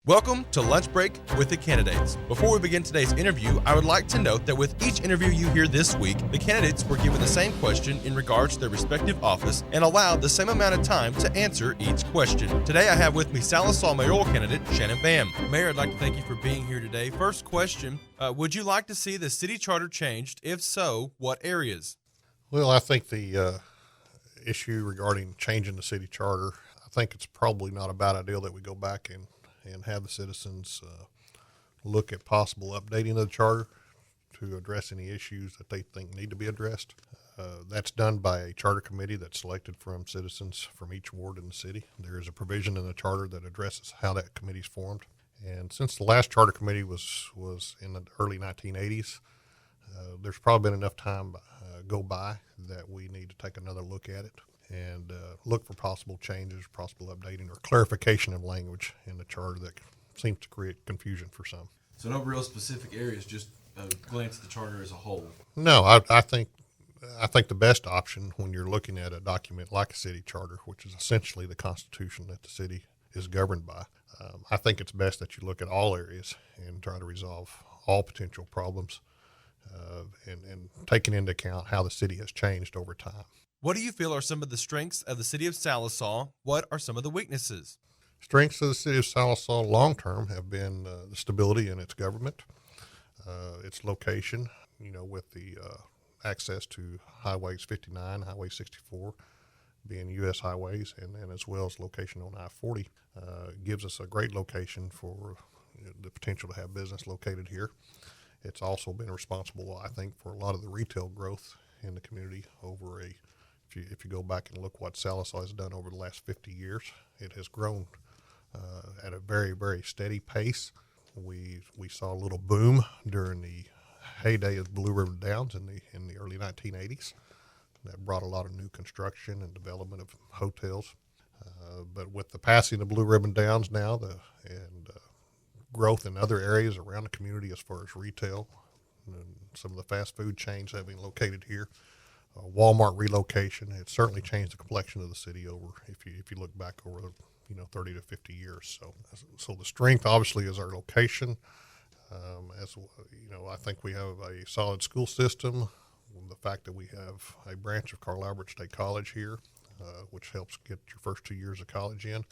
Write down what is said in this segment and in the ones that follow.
Welcome to Lunch Break with the Candidates. Before we begin today's interview, I would like to note that with each interview you hear this week, the candidates were given the same question in regards to their respective office and allowed the same amount of time to answer each question. Today I have with me Sallisaw Mayoral candidate Shannon Vann. Mayor, I'd like to thank you for being here today. First question, would you like to see the city charter changed? If so, what areas? Well, I think the issue regarding changing the city charter, I think it's probably not a bad idea that we go back and have the citizens look at possible updating of the charter to address any issues that they think need to be addressed. That's done by a charter committee that's selected from citizens from each ward in the city. There is a provision in the charter that addresses how that committee is formed. And since the last charter committee was in the early 1980s, there's probably been enough time go by that we need to take another look at it and look for possible changes, possible updating, or clarification of language in the charter that seems to create confusion for some. So no real specific areas, just glance at the charter as a whole. No, I think the best option when you're looking at a document like a city charter, which is essentially the constitution that the city is governed by, I think it's best that you look at all areas and try to resolve all potential problems and taking into account how the city has changed over time. What do you feel are some of the strengths of the city of Sallisaw? What are some of the weaknesses? Strengths of the city of Sallisaw long-term have been the stability in its government, its location, with the access to highways 59, highway 64 being U.S. highways, and then as well as location on I-40 gives us a great location for the potential to have business located here. It's also been responsible, I think, for a lot of the retail growth in the community over if you go back and look what Sallisaw has done over the last 50 years, it has grown at a very, very steady pace. We saw a little boom during the heyday of Blue River Downs in the early 1980s. That brought a lot of new construction and development of hotels. But with the passing of Blue Ribbon Downs now, and growth in other areas around the community as far as retail, and some of the fast food chains having located here, Walmart relocation, it certainly changed the complexion of the city over if you look back over 30 to 50 years. So the strength obviously is our location. I think we have a solid school system. The fact that we have a branch of Carl Albert State College here, which helps get your first 2 years of college in,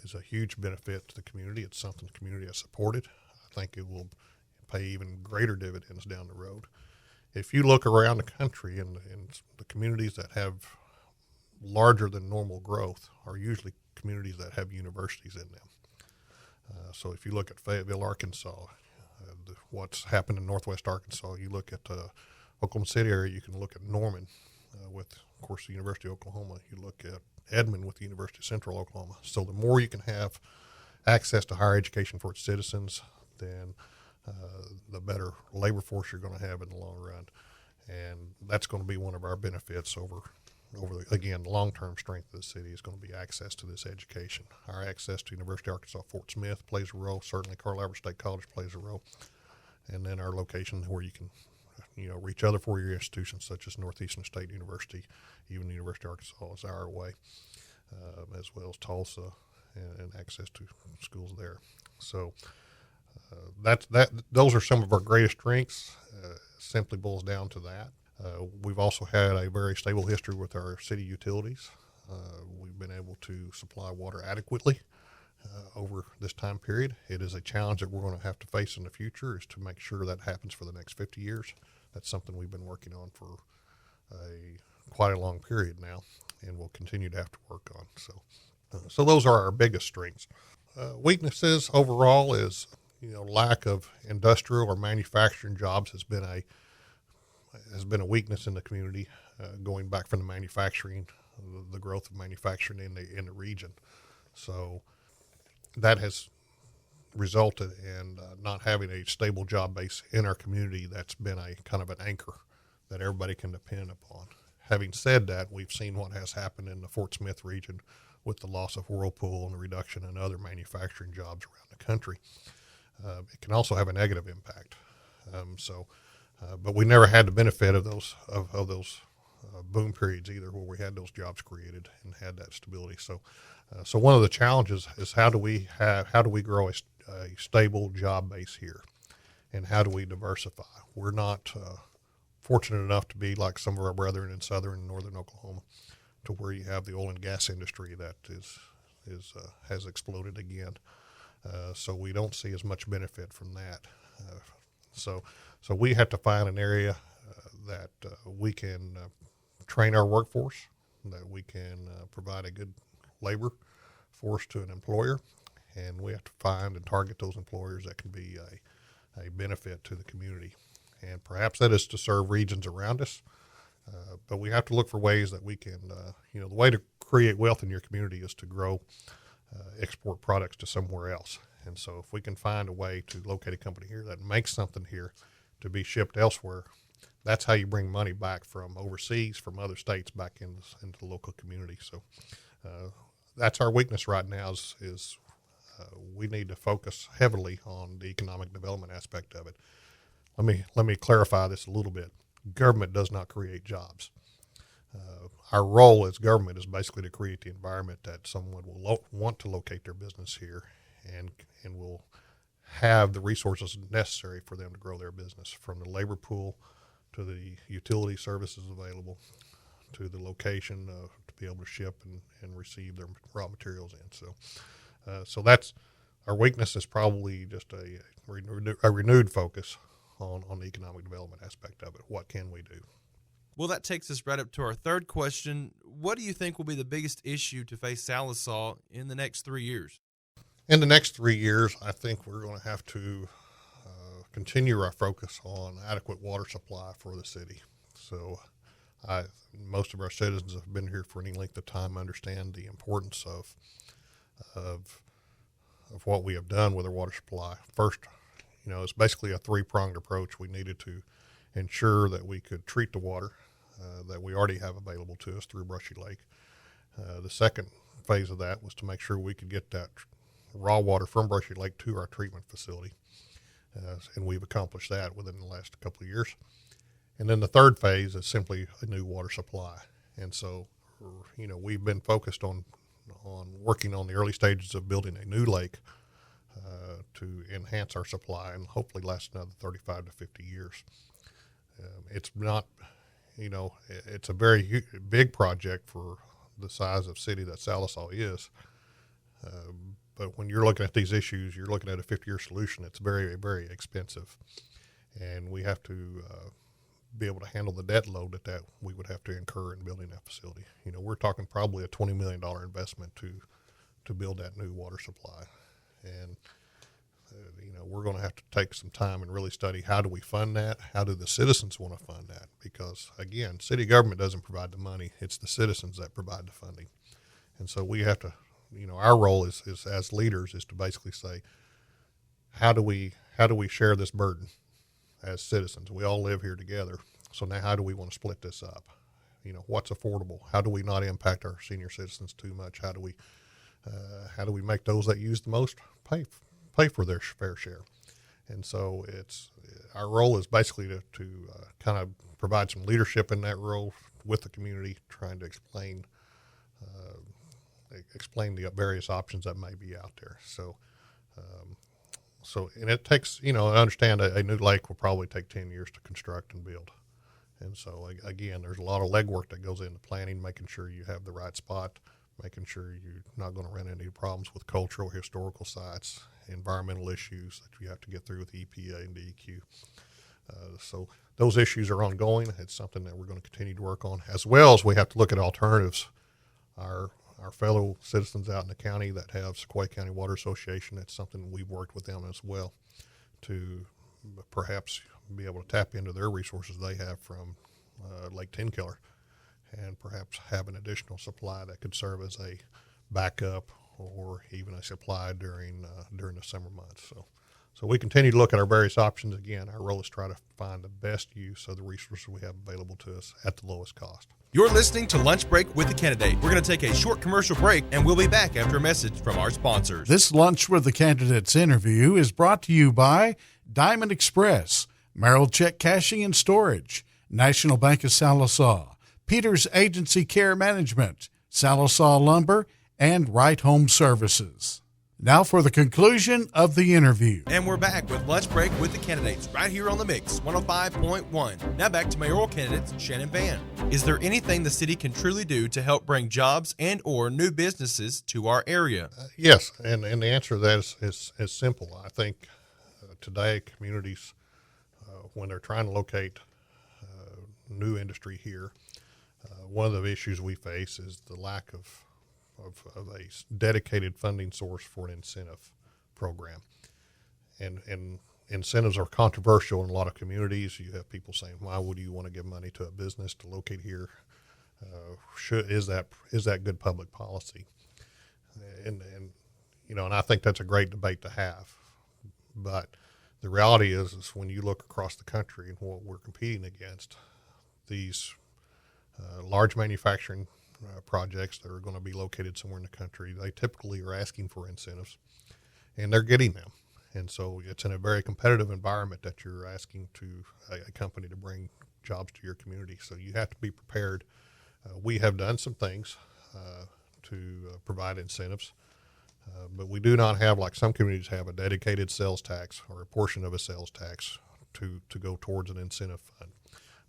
is a huge benefit to the community. It's something the community has supported. I think it will pay even greater dividends down the road. If you look around the country and the communities that have larger than normal growth are usually communities that have universities in them. So if you look at Fayetteville, Arkansas, what's happened in Northwest Arkansas, you look at Oklahoma City area, you can look at Norman with, of course, the University of Oklahoma. You look at Edmond with the University of Central Oklahoma. So the more you can have access to higher education for its citizens, then the better labor force you're going to have in the long run. And that's going to be one of our benefits over the long-term strength of the city is going to be access to this education. Our access to University of Arkansas Fort Smith plays a role. Certainly Carl Albert State College plays a role. And then our location where you can reach other four-year institutions such as Northeastern State University, even the University of Arkansas is our way, as well as Tulsa and access to schools there. So those are some of our greatest strengths. Simply boils down to that. We've also had a very stable history with our city utilities. We've been able to supply water adequately over this time period. It is a challenge that we're going to have to face in the future, is to make sure that happens for the next 50 years. That's something we've been working on for quite a long period now, and we'll continue to have to work on. So those are our biggest strengths. Weaknesses overall is lack of industrial or manufacturing jobs has been a weakness in the community, going back from the manufacturing, the growth of manufacturing in the region. So that has resulted in not having a stable job base in our community that's been a kind of an anchor that everybody can depend upon. Having said that, we've seen what has happened in the Fort Smith region with the loss of Whirlpool and the reduction in other manufacturing jobs around the country. It can also have a negative impact. But we never had the benefit of those boom periods either, where we had those jobs created and had that stability. So one of the challenges is how do we grow a stable job base here? And how do we diversify? We're not fortunate enough to be like some of our brethren in southern and northern Oklahoma, to where you have the oil and gas industry that has exploded again. So we don't see as much benefit from that. So we have to find an area that we can train our workforce, that we can provide a good labor force to an employer, and we have to find and target those employers that can be a benefit to the community. And perhaps that is to serve regions around us, but we have to look for ways that we can, the way to create wealth in your community is to grow export products to somewhere else. And so if we can find a way to locate a company here that makes something here to be shipped elsewhere, that's how you bring money back from overseas, from other states, back into the local community. So that's our weakness right now is we need to focus heavily on the economic development aspect of it. Let me clarify this a little bit. Government does not create jobs. Our role as government is basically to create the environment that someone will want to locate their business here and will have the resources necessary for them to grow their business, from the labor pool to the utility services available to the location to be able to ship and receive their raw materials in. So that's our weakness, is probably just a renewed focus on the economic development aspect of it. What can we do? Well, that takes us right up to our third question. What do you think will be the biggest issue to face Sallisaw in the next 3 years? In the next 3 years, I think we're going to have to continue our focus on adequate water supply for the city. So most of our citizens have been here for any length of time, understand the importance of what we have done with our water supply. First, it's basically a three-pronged approach. We needed to ensure that we could treat the water that we already have available to us through Brushy Lake. The second phase of that was to make sure we could get that raw water from Brushy Lake to our treatment facility, and we've accomplished that within the last couple of years. And then the third phase is simply a new water supply. And so, we've been focused on working on the early stages of building a new lake to enhance our supply and hopefully last another 35 to 50 years. It's not, it's a very big project for the size of city that Sallisaw is. But when you're looking at these issues, you're looking at a 50-year solution. It's very, very expensive. And we have to be able to handle the debt load that we would have to incur in building that facility. We're talking probably a $20 million investment to build that new water supply. And, we're going to have to take some time and really study, how do we fund that? How do the citizens want to fund that? Because, again, city government doesn't provide the money. It's the citizens that provide the funding. And so we have to, our role is as leaders is to basically say, how do we share this burden as citizens? We all live here together. So now how do we want to split this up? What's affordable? How do we not impact our senior citizens too much? How do we make those that use the most pay for their fair share? And so our role is basically to kind of provide some leadership in that role with the community, trying to explain the various options that may be out there. And it takes, I understand a new lake will probably take 10 years to construct and build. And so, again, there's a lot of legwork that goes into planning, making sure you have the right spot, making sure you're not going to run into any problems with cultural, historical sites, environmental issues that you have to get through with EPA and DEQ. So those issues are ongoing. It's something that we're going to continue to work on, as well as we have to look at alternatives. Our fellow citizens out in the county that have Sequoia County Water Association, it's something we've worked with them as well to perhaps be able to tap into their resources they have from Lake Tenkiller, and perhaps have an additional supply that could serve as a backup or even a supply during the summer months. So we continue to look at our various options. Again, our role is to try to find the best use of the resources we have available to us at the lowest cost. You're listening to Lunch Break with the Candidate. We're going to take a short commercial break, and we'll be back after a message from our sponsors. This Lunch with the Candidates interview is brought to you by Diamond Express, Mayoral Check Cashing and Storage, National Bank of Sallisaw, Peters Agency Care Management, Sallisaw Lumber, and Right Home Services. Now for the conclusion of the interview. And we're back with Lunch Break with the Candidates right here on The Mix, 105.1. Now back to mayoral candidates Shannon and Vann. Is there anything the city can truly do to help bring jobs and or new businesses to our area? Yes, and the answer to that is simple. I think today communities, when they're trying to locate new industry here, one of the issues we face is the lack of a dedicated funding source for an incentive program. And incentives are controversial in a lot of communities. You have people saying, why would you want to give money to a business to locate here? Is that good public policy? And I think that's a great debate to have. But the reality is when you look across the country and what we're competing against, these large manufacturing projects that are going to be located somewhere in the country, they typically are asking for incentives, and they're getting them. And so it's in a very competitive environment that you're asking to a company to bring jobs to your community. So you have to be prepared. We have done some things to provide incentives, but we do not have, like some communities have, a dedicated sales tax or a portion of a sales tax to go towards an incentive fund.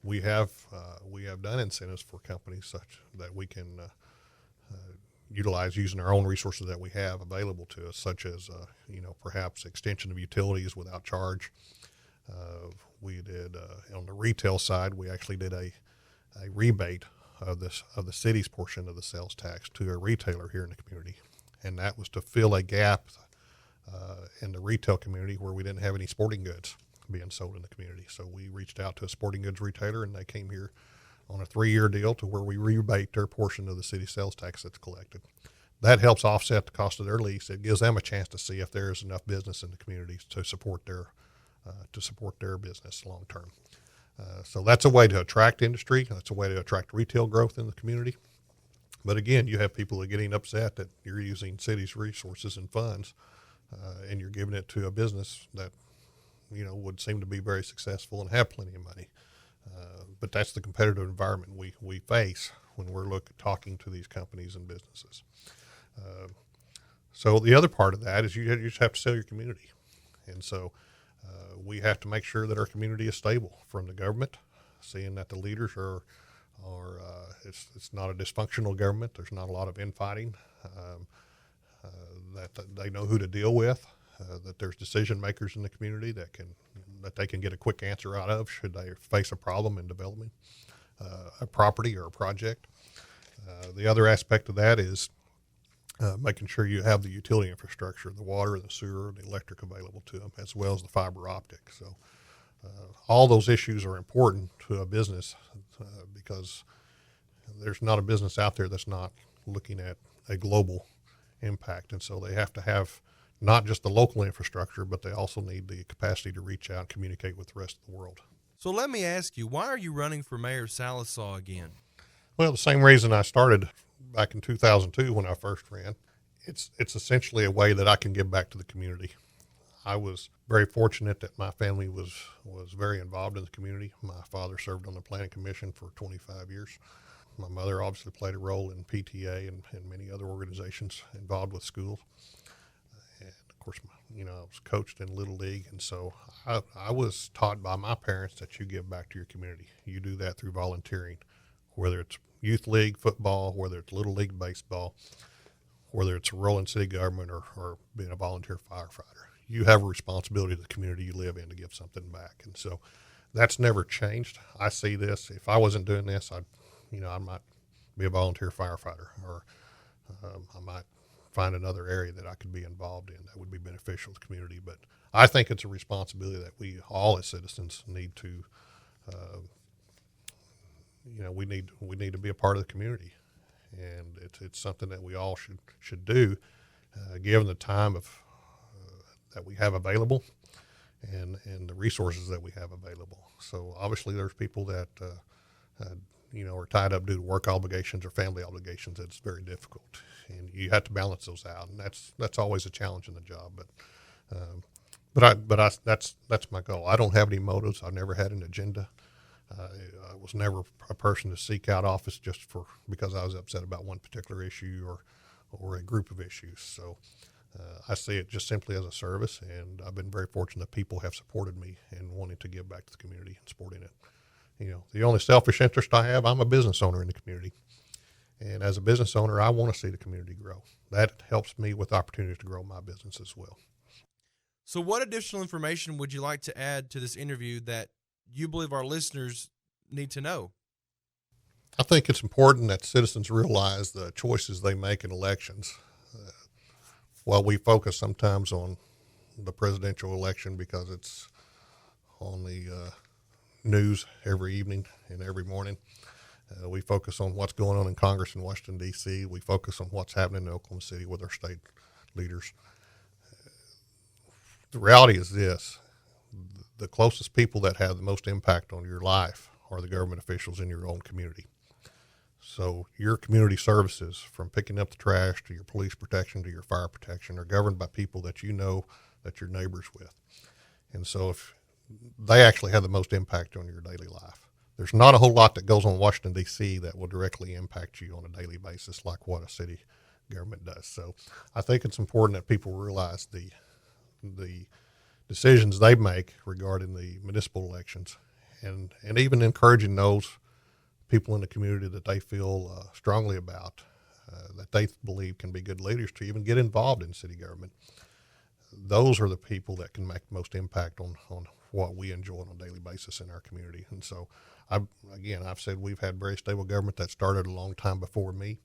We have done incentives for companies such that we can utilize using our own resources that we have available to us, such as perhaps extension of utilities without charge. We did on the retail side. We actually did a rebate of the city's portion of the sales tax to a retailer here in the community, and that was to fill a gap in the retail community where we didn't have any sporting goods being sold in the community. So we reached out to a sporting goods retailer, and they came here on a 3-year deal to where we rebate their portion of the city sales tax that's collected. That helps offset the cost of their lease. It gives them a chance to see if there is enough business in the community to support their business long term. So that's a way to attract industry. That's a way to attract retail growth in the community. But again, you have people that are getting upset that you're using city's resources and funds, and you're giving it to a business that would seem to be very successful and have plenty of money. But that's the competitive environment we face when we're talking to these companies and businesses. So the other part of that is you just have to sell your community. And so we have to make sure that our community is stable from the government, seeing that the leaders are it's not a dysfunctional government. There's not a lot of infighting, that they know who to deal with. That there's decision makers in the community that they can get a quick answer out of should they face a problem in developing a property or a project. The other aspect of that is making sure you have the utility infrastructure, the water, the sewer, the electric available to them, as well as the fiber optic. So all those issues are important to a business because there's not a business out there that's not looking at a global impact. And so they have to have not just the local infrastructure, but they also need the capacity to reach out and communicate with the rest of the world. So let me ask you, why are you running for Mayor Sallisaw again? Well, the same reason I started back in 2002 when I first ran. It's essentially a way that I can give back to the community. I was very fortunate that my family was very involved in the community. My father served on the planning commission for 25 years. My mother obviously played a role in PTA and many other organizations involved with schools. Of course, I was coached in Little League, and so I was taught by my parents that you give back to your community. You do that through volunteering, whether it's youth league football, whether it's Little League baseball, whether it's a role in city government or being a volunteer firefighter. You have a responsibility to the community you live in to give something back, and so that's never changed. I see this. If I wasn't doing this, I might be a volunteer firefighter, or I might find another area that I could be involved in that would be beneficial to the community. But I think it's a responsibility that we all as citizens need to, we need to be a part of the community, and it's something that we all should do, given the time that we have available, and the resources that we have available. So obviously, there's people that are tied up due to work obligations or family obligations. It's very difficult, and you have to balance those out, and that's always a challenge in the job. But that's my goal. I don't have any motives. I've never had an agenda. I was never a person to seek out office just because I was upset about one particular issue or a group of issues. So I see it just simply as a service, and I've been very fortunate that people have supported me in wanting to give back to the community and supporting it. The only selfish interest I have, I'm a business owner in the community. And as a business owner, I want to see the community grow. That helps me with opportunities to grow my business as well. So what additional information would you like to add to this interview that you believe our listeners need to know? I think it's important that citizens realize the choices they make in elections. While we focus sometimes on the presidential election because it's on the news every evening and every morning, we focus on what's going on in Congress in Washington, D.C. We focus on what's happening in Oklahoma City with our state leaders. The reality is this: the closest people that have the most impact on your life are the government officials in your own community. So your community services, from picking up the trash to your police protection to your fire protection, are governed by people that you know that you're neighbors with. And so if they actually have the most impact on your daily life. There's not a whole lot that goes on in Washington, D.C. that will directly impact you on a daily basis like what a city government does. So I think it's important that people realize the decisions they make regarding the municipal elections, and even encouraging those people in the community that they feel strongly about, that they believe can be good leaders to even get involved in city government. Those are the people that can make the most impact on what we enjoy on a daily basis in our community. And so, I've said we've had very stable government that started a long time before me.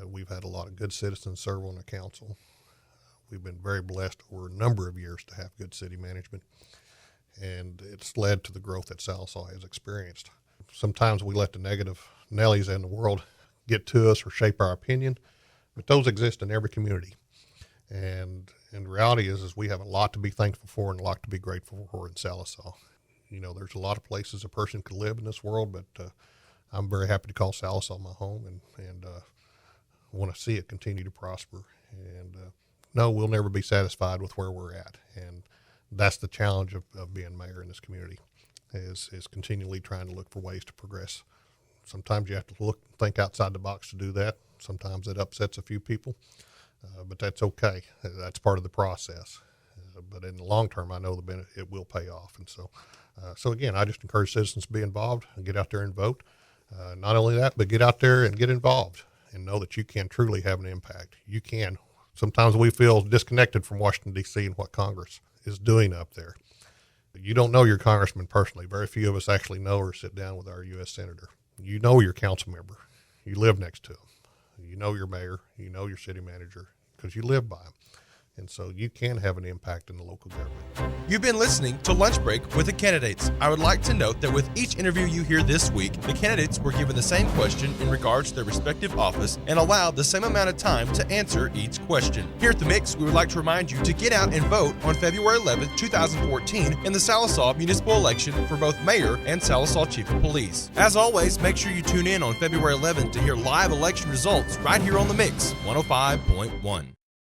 We've had a lot of good citizens serve on the council. We've been very blessed over a number of years to have good city management, and it's led to the growth that Sallisaw has experienced. Sometimes we let the negative Nellies in the world get to us or shape our opinion, but those exist in every community. And the reality is we have a lot to be thankful for and a lot to be grateful for in Sallisaw. There's a lot of places a person could live in this world, but I'm very happy to call Sallisaw my home, and want to see it continue to prosper. And no, we'll never be satisfied with where we're at. And that's the challenge of being mayor in this community, is continually trying to look for ways to progress. Sometimes you have to think outside the box to do that. Sometimes it upsets a few people, but that's okay. That's part of the process. But in the long term, I know it will pay off. And so again, I just encourage citizens to be involved and get out there and vote. Not only that, but get out there and get involved and know that you can truly have an impact. You can. Sometimes we feel disconnected from Washington, D.C. and what Congress is doing up there. You don't know your congressman personally. Very few of us actually know or sit down with our U.S. senator. You know your council member. You live next to him. You know your mayor. You know your city manager because you live by him. And so you can have an impact in the local government. You've been listening to Lunch Break with the Candidates. I would like to note that with each interview you hear this week, the candidates were given the same question in regards to their respective office and allowed the same amount of time to answer each question. Here at The Mix, we would like to remind you to get out and vote on February 11th, 2014 in the Sallisaw municipal election for both mayor and Sallisaw chief of police. As always, make sure you tune in on February 11th to hear live election results right here on The Mix 105.1.